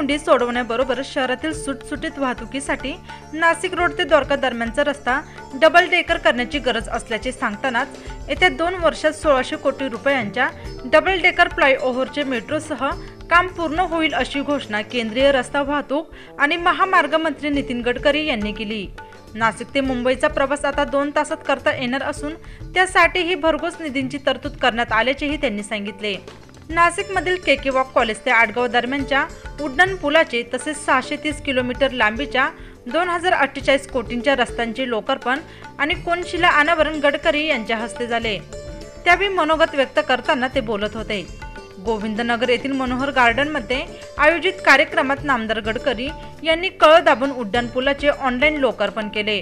कोंडी सोडवण्याबरोबर शहरातील सुटसुटीत वाहतुकीसाठी नाशिक रोड ते द्वारका दरम्यानचा रस्ता डबल डेकर करण्याची गरज असल्याचे सांगतानाच येत्या 2 वर्षात 1600 कोटी रुपयांच्या डबल डेकर फ्लायओव्हरचे मेट्रोसह काम पूर्ण होईल अशी घोषणा केंद्रीय रस्ता वाहतूक आणि महामार्ग मंत्री नितीन गडकरी यांनी केली। नाशिक ते मुंबईचा प्रवास आता 2 तासात करता येणार असून त्यासाठीही भरघोस निधींची तरतूद करण्यात आल्याचेही त्यांनी सांगितले। नाशिकमधील केके वॉक कॉलेज ते आडगाव दरम्यानच्या उड्डाण पुलाचे तसेच 630 किलोमीटर लांबीच्या 2048 कोटींच्या रस्त्यांचे लोकार्पण आणि कोनशिला अनावरण गडकरी यांच्या हस्ते झाले। त्यावेळी मनोगत व्यक्त करताना ते बोलत होते। गोविंदनगर येथील मनोहर गार्डन मध्ये आयोजित कार्यक्रमात नामदार गडकरी यांनी कळ दाबून उड्डाण पुलाचे ऑनलाईन लोकार्पण केले।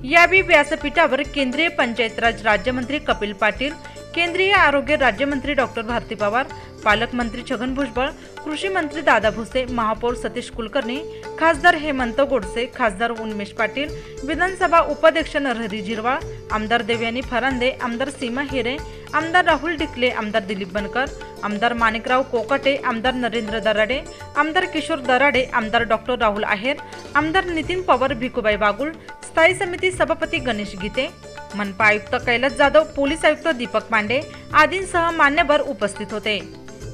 यावेळी व्यासपीठावर केंद्रीय पंचायत राज राज्यमंत्री कपिल पाटील, केंद्रीय आरोग्य राज्यमंत्री डॉक्टर भारती पवार, पालकमंत्री छगन भुजबळ, कृषी मंत्री दादा भुसे, महापौर सतीश कुलकर्णी, खासदार हेमंत गोडसे, खासदार उन्मेष पाटील, विधानसभा उपाध्यक्ष नरहरी झिरवाळ, आमदार देवयानी फरांदे, आमदार सीमा हिरे, आमदार राहुल डिकले, आमदार दिलीप बनकर, आमदार माणिकराव कोकाटे, आमदार नरेंद्र दराडे, आमदार किशोर दराडे, आमदार डॉक्टर राहुल आहेर, आमदार नितीन पवार, भिकुबाई बागुल, स्थायी समिती सभापती गणेश गीते, मनपा आयुक्त कैलास जाधव, पोलीस आयुक्त दीपक पांडे आदींसह मान्यवर उपस्थित होते।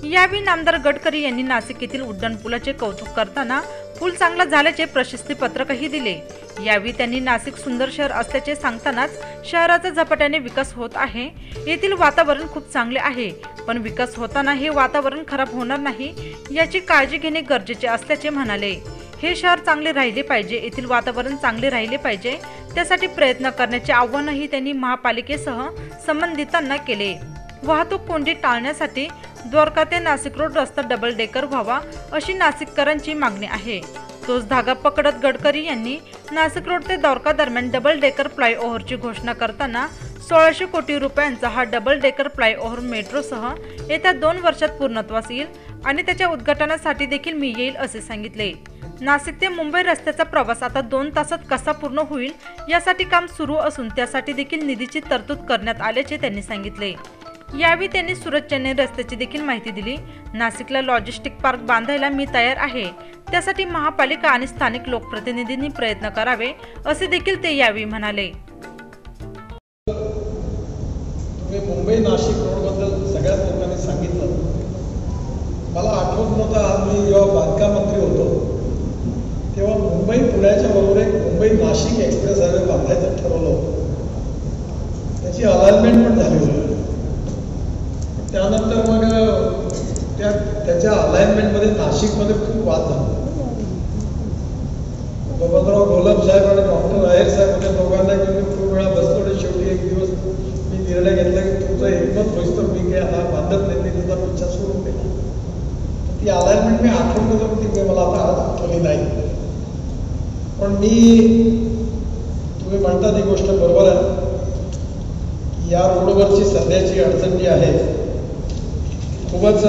यावेळी नामदार गडकरी यांनी नाशिक येथील उड्डाण पुलाचे कौतुक करताना पूल चांगला झाल्याचे प्रशस्ती पत्रकही दिले। यावेळी त्यांनी नाशिक सुंदर शहर असल्याचे सांगतानाच शहराचा झपाट्याने विकास होत आहे, येथील वातावरण खूप चांगले आहे, पण विकास होताना हे वातावरण खराब होणार नाही याची काळजी घेणे गरजेचे असल्याचे म्हणाले। हे शहर चांगले राहिले पाहिजे, येथील वातावरण चांगले राहिले पाहिजे, त्यासाठी प्रयत्न करण्याचे आव्हानही त्यांनी महापालिकेसह संबंधितांना केले। वाहतूक कोंडी टाळण्यासाठी द्वारका ते नाशिक रोड रस्ता डबल डेकर व्हावा अशी नाशिककरांची मागणी आहे। तोच धागा पकडत गडकरी यांनी नाशिक रोड ते द्वारका दरम्यान डबल डेकर फ्लायओव्हरची घोषणा करताना 1600 कोटी रुपयांचा हा डबल डेकर फ्लायओव्हर मेट्रोसह येत्या 2 वर्षात पूर्णत्वास येईल आणि त्याच्या उद्घाटनासाठी देखील मी येईल असे सांगितले। नाशिक ते मुंबई रस्त्याचा प्रवास आता 2 तासात कसा पूर्ण होईल यासाठी काम सुरू असून त्यासाठी देखील निधीची तरतूद करण्यात आल्याचे त्यांनी सांगितले। यावेळी त्यांनी सुरत चेन्नई रस्त्याची देखील माहिती दिली। नाशिकला लॉजिस्टिक पार्क बांधायला मी तयार आहे, त्यासाठी महापालिका आणि स्थानिक लोकप्रतिनिधींनी प्रयत्न करावे असे देखील ते यावेळी म्हणाले। तुम्ही मुंबई नाशिक रोड बद्दल सगळ्याच लोकांनी सांगितलं। मला आठवत नव्हतं, आज मी जेव्हा बांधकाम मंत्री होतो तेव्हा मुंबई पुण्याच्या बरोबर एक मुंबई नाशिक एक्सप्रेस हायवे बांधायचं ठरवलं, त्याची अलाइनमेंट पण झाली होती। त्यानंतर मग त्याच्या अलाइनमेंटमध्ये नाशिकमध्ये खूप वाद झाला। बबनराव घोलप साहेब आणि डॉक्टर आहेर साहेब होते, दोघांना घेऊन खूप वेळा बसलो आणि शेवटी एक दिवस मी निर्णय घेतला की तुमचं एकमत होईस तर मी काय आता बांधत नाही, मी तुझा पिच्छा सोडून दिला। ती अलाइनमेंट मी आठवण होतो, ती मला आता आज आठवली नाही, पण तुम्ही म्हणता ती गोष्ट बरोबर आहे। या रोडवरची सध्याची अडचण जी आहे खूपच,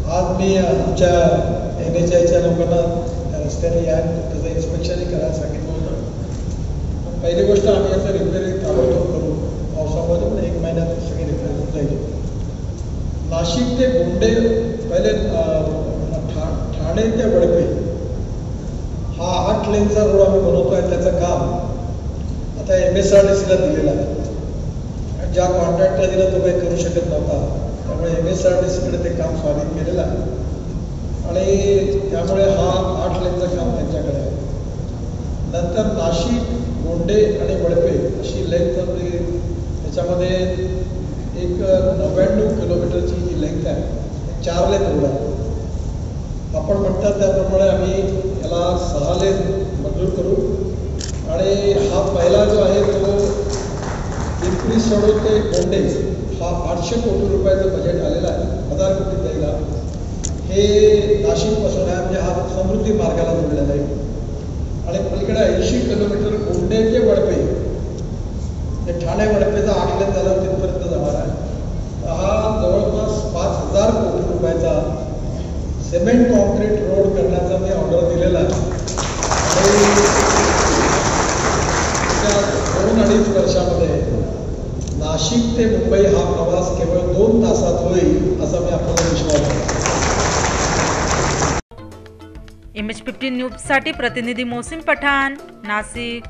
आज मी आमच्या NHAIच्या लोकांना त्या रस्त्याने या त्याचं इन्स्पेक्शनही करायला सांगितलं होतं। पहिली गोष्ट आम्ही याचं रिपेअरिंग ताबडतोब करू, पावसामध्ये पण 1 महिन्यात सगळी रिपेअर होऊन जाईल। नाशिक ते गोंडे पहिले ठाणे ते वडपे हा 8 लेनचा रोड आम्ही बनवतोय, त्याचं काम आता MSRDCला दिलेलं आहे। ज्या कॉन्ट्रॅक्टला दिला तो काही करू शकत नव्हता, त्यामुळे MSRDCकडे ते काम स्वाधीन केलेलं आहे आणि त्यामुळे हा 8 लेनचं काम त्यांच्याकडे आहे। नंतर नाशिक, गोंडे आणि वडपे अशी लेंथ आपली, त्याच्यामध्ये एक 99 किलोमीटरची ही लेंथ आहे, 4 लेन रोड आहे। आपण म्हणतात त्याप्रमाणे आम्ही याला 6 लेन मंजूर करू आणि हा पहिला जो आहे तो पिंपरी सडोद ते गोंडे हा 800 कोटी रुपयाचं बजेट आलेला आहे, 1000 कोटी द्यायला। हे नाशिकपासून आहे, म्हणजे हा समृद्धी मार्गाला जोडलेला आहे आणि पलीकडे 80 किलोमीटर गोंडे ते वडपे, हे ठाणे वडपेचा 8 लेन झाला तिथपर्यंत जाणार आहे। हा जवळपास 5000 कोटी रुपयाचा सिमेंट कॉन्क्रीट रोड करण्याचा मी ऑर्डर दिलेला आहे आणि 2-2.5 वर्षामध्ये नाशिक ते मुंबई हा प्रवास केवळ 2 तासात होईल असा मी आपल्याला विश्वास करतो। MH15 न्यूजसाठी प्रतिनिधी मोसिम पठाण, नाशिक.